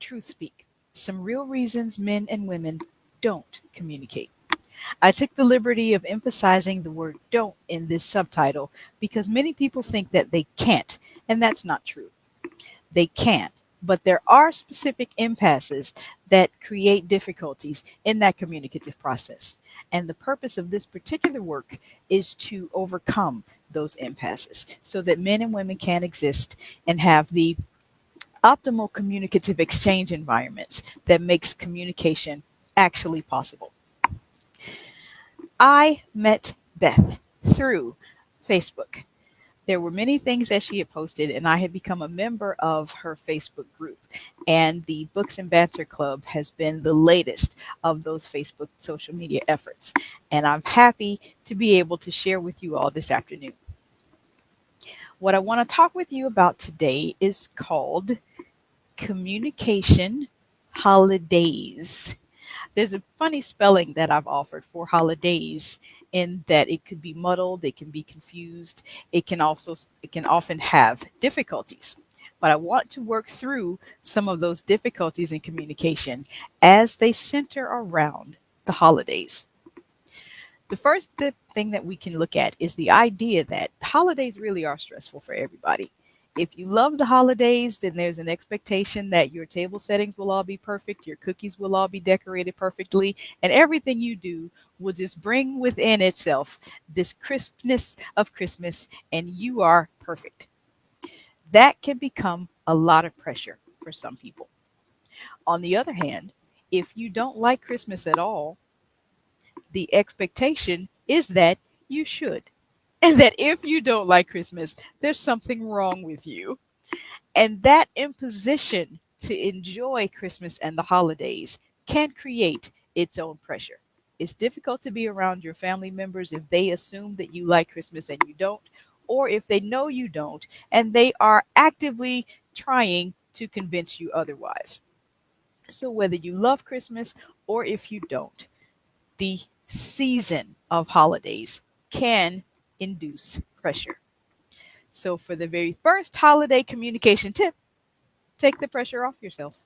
TruthSpeak, some real reasons men and women don't communicate. I took the liberty of emphasizing the word don't in this subtitle because many people think that they can't, and that's not true. They can, but there are specific impasses that create difficulties in that communicative process. And the purpose of this particular work is to overcome those impasses so that men and women can exist and have the optimal communicative exchange environments that makes communication actually possible. I met Beth through Facebook. There were many things that she had posted, and I had become a member of her Facebook group. And the Books and Banter Club has been the latest of those Facebook social media efforts. And I'm happy to be able to share with you all this afternoon. What I want to talk with you about today is called Communication Holi-Daze. There's a funny spelling that I've offered for holidays in that it could be muddled, it can be confused, it can often have difficulties. But I want to work through some of those difficulties in communication as they center around the holidays. The first thing that we can look at is the idea that holidays really are stressful for everybody. If you love the holidays, then there's an expectation that your table settings will all be perfect, your cookies will all be decorated perfectly, and everything you do will just bring within itself this crispness of Christmas, and you are perfect. That can become a lot of pressure for some people. On the other hand, if you don't like Christmas at all, the expectation is that you should. And that if you don't like Christmas, there's something wrong with you. And that imposition to enjoy Christmas and the holidays can create its own pressure. It's difficult to be around your family members if they assume that you like Christmas and you don't, or if they know you don't and they are actively trying to convince you otherwise. So, whether you love Christmas or if you don't, the season of holidays can induce pressure. So, for the very first holiday communication tip, take the pressure off yourself.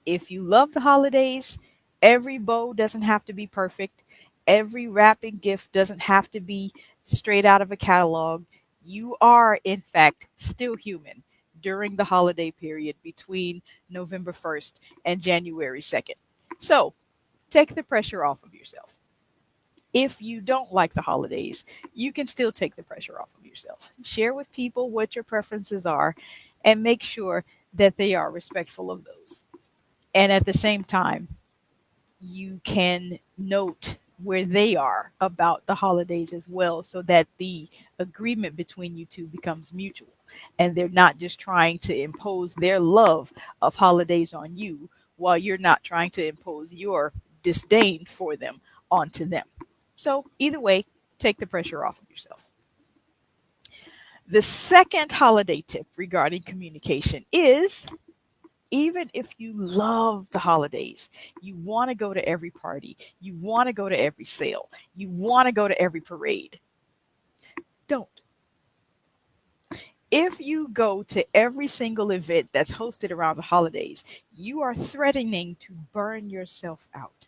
If you love the holidays, every bow doesn't have to be perfect, every wrapping gift doesn't have to be straight out of a catalog. You are, in fact, still human during the holiday period between November 1st and January 2nd. So, take the pressure off of yourself. If you don't like the holidays, you can still take the pressure off of yourself. Share with people what your preferences are and make sure that they are respectful of those. And at the same time, you can note where they are about the holidays as well so that the agreement between you two becomes mutual and they're not just trying to impose their love of holidays on you while you're not trying to impose your disdain for them onto them. So, either way, take the pressure off of yourself. The second holiday tip regarding communication is even if you love the holidays, you want to go to every party, you want to go to every sale, you want to go to every parade, don't. If you go to every single event that's hosted around the holidays, you are threatening to burn yourself out.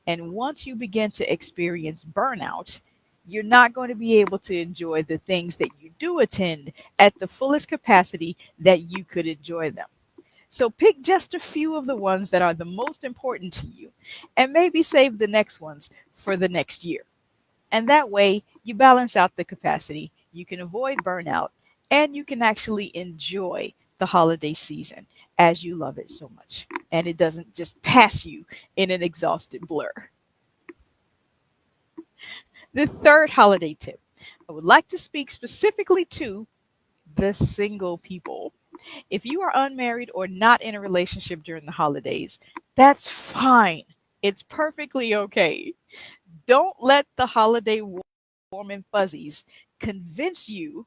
And once you begin to experience burnout, you're not going to be able to enjoy the things that you do attend at the fullest capacity that you could enjoy them. So pick just a few of the ones that are the most important to you and maybe save the next ones for the next year. And that way you balance out the capacity, you can avoid burnout, and you can actually enjoy the holiday season as you love it so much. And it doesn't just pass you in an exhausted blur. The third holiday tip, I would like to speak specifically to the single people. If you are unmarried or not in a relationship during the holidays, that's fine. It's perfectly okay. Don't let the holiday warm and fuzzies convince you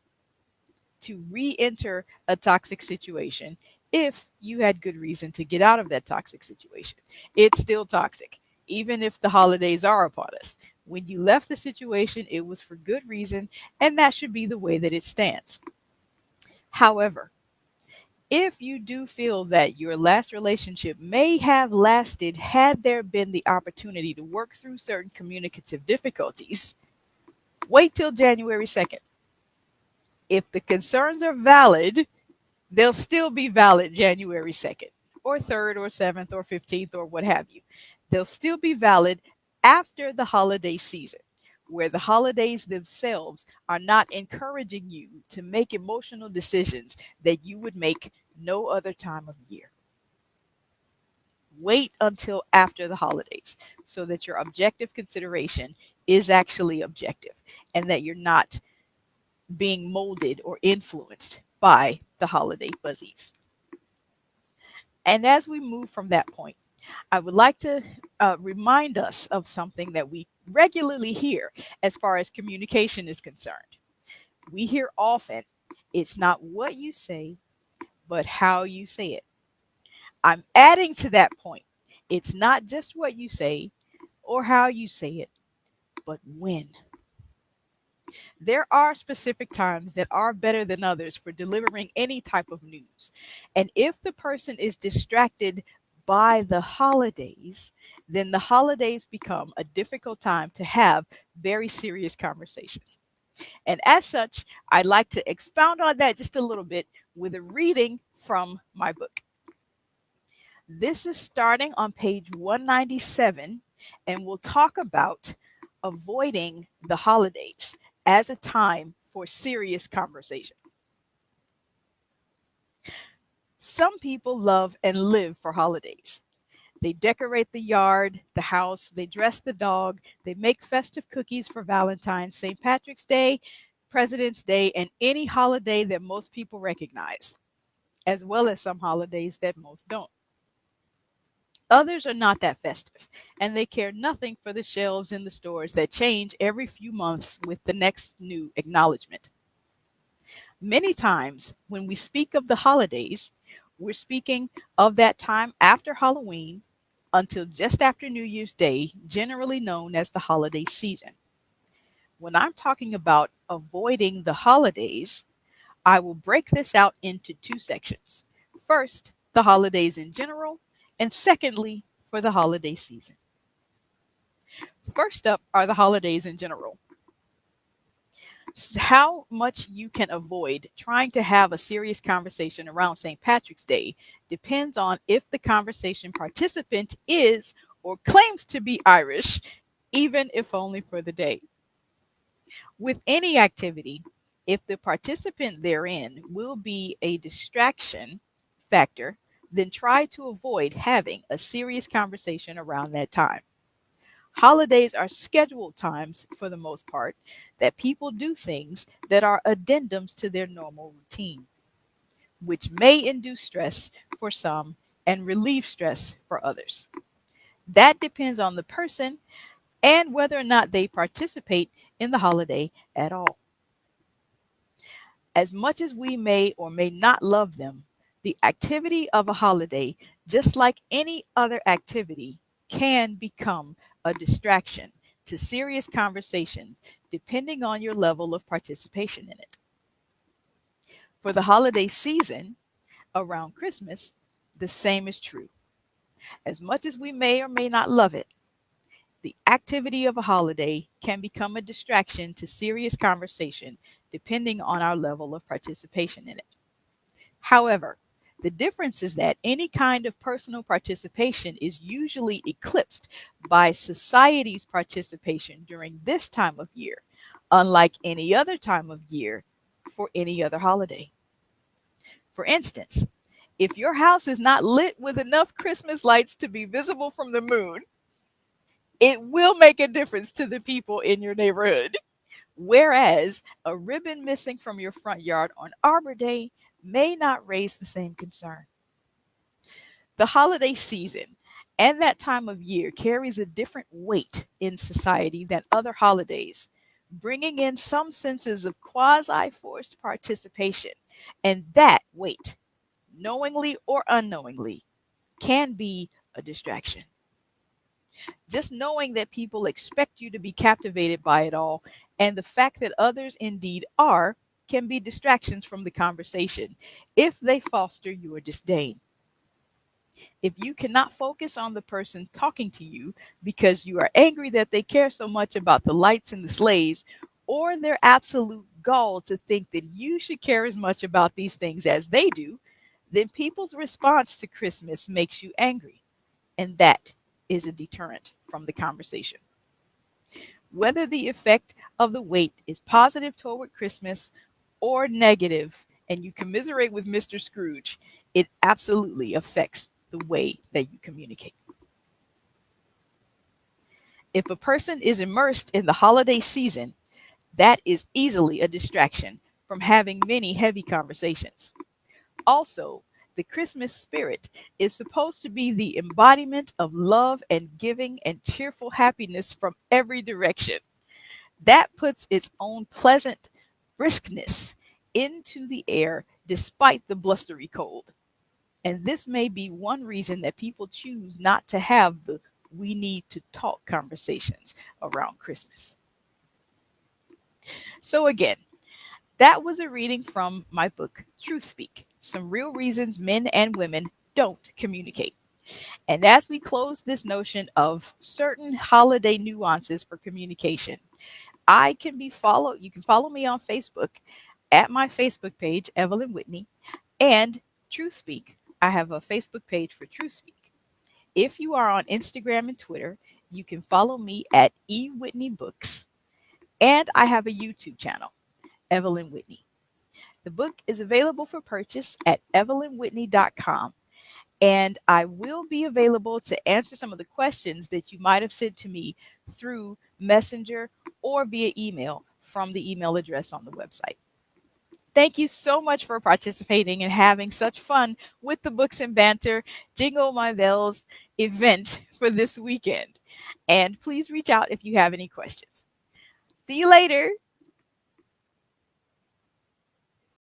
to re enter a toxic situation if you had good reason to get out of that toxic situation. It's still toxic, even if the holidays are upon us. When you left the situation, it was for good reason, and that should be the way that it stands. However, If you do feel that your last relationship may have lasted had there been the opportunity to work through certain communicative difficulties, wait till January 2nd. If the concerns are valid, they'll still be valid January 2nd or 3rd or 7th or 15th or what have you. They'll still be valid after the holiday season, where the holidays themselves are not encouraging you to make emotional decisions that you would make no other time of year. Wait until after the holidays so that your objective consideration is actually objective and that you're not being molded or influenced by the holiday fuzzies. And as we move from that point, I would like to remind us of something that we regularly hear as far as communication is concerned. We hear often, it's not what you say, but how you say it. I'm adding to that point. It's not just what you say or how you say it, but when. There are specific times that are better than others for delivering any type of news. And if the person is distracted by the holidays, then the holidays become a difficult time to have very serious conversations. And as such, I'd like to expound on that just a little bit with a reading from my book. This is starting on page 197, and we'll talk about avoiding the holidays as a time for serious conversation. Some people love and live for holidays. They decorate the yard, the house, they dress the dog, they make festive cookies for Valentine's, St. Patrick's Day, President's Day, and any holiday that most people recognize, as well as some holidays that most don't. Others are not that festive, and they care nothing for the shelves in the stores that change every few months with the next new acknowledgement. Many times, when we speak of the holidays, we're speaking of that time after Halloween until just after New Year's Day, generally known as the holiday season. When I'm talking about avoiding the holidays, I will break this out into two sections. First, the holidays in general, and secondly, for the holiday season. First up are the holidays in general. How much you can avoid trying to have a serious conversation around St. Patrick's Day depends on if the conversation participant is or claims to be Irish, even if only for the day. With any activity, if the participant therein will be a distraction factor, then try to avoid having a serious conversation around that time. Holidays are scheduled times, for the most part, that people do things that are addendums to their normal routine, which may induce stress for some and relieve stress for others. That depends on the person and whether or not they participate in the holiday at all. As much as we may or may not love them, the activity of a holiday, just like any other activity, can become a distraction to serious conversation depending on your level of participation in it. For the holiday season, around Christmas, the same is true. As much as we may or may not love it, the activity of a holiday can become a distraction to serious conversation depending on our level of participation in it. However, the difference is that any kind of personal participation is usually eclipsed by society's participation during this time of year, unlike any other time of year for any other holiday. For instance, if your house is not lit with enough Christmas lights to be visible from the moon, it will make a difference to the people in your neighborhood. Whereas a ribbon missing from your front yard on Arbor Day may not raise the same concern. The holiday season and that time of year carries a different weight in society than other holidays, bringing in some senses of quasi forced participation. And that weight, knowingly or unknowingly, can be a distraction. Just knowing that people expect you to be captivated by it all and the fact that others indeed are can be distractions from the conversation if they foster your disdain. If you cannot focus on the person talking to you because you are angry that they care so much about the lights and the sleighs, or their absolute gall to think that you should care as much about these things as they do, then people's response to Christmas makes you angry. And that is a deterrent from the conversation. Whether the effect of the weight is positive toward Christmas or negative, and you commiserate with Mr. Scrooge, it absolutely affects the way that you communicate. If a person is immersed in the holiday season, that is easily a distraction from having many heavy conversations. Also, the Christmas spirit is supposed to be the embodiment of love and giving and cheerful happiness from every direction. That puts its own pleasant briskness into the air despite the blustery cold. And this may be one reason that people choose not to have the we need to talk conversations around Christmas. So, again, that was a reading from my book, TruthSpeak: Some Real Reasons Men and Women Don't Communicate. And as we close this notion of certain holiday nuances for communication, you can follow me on Facebook at my Facebook page, Evelyn Whitney, and TruthSpeak. I have a Facebook page for TruthSpeak. If you are on Instagram and Twitter, you can follow me at eWhitneyBooks. And I have a YouTube channel, Evelyn Whitney. The book is available for purchase at evelynwhitney.com. And I will be available to answer some of the questions that you might have sent to me through Messenger or via email from the email address on the website. Thank you so much for participating and having such fun with the Books and Banter Jingle My Bells event for this weekend. And please reach out if you have any questions. See you later.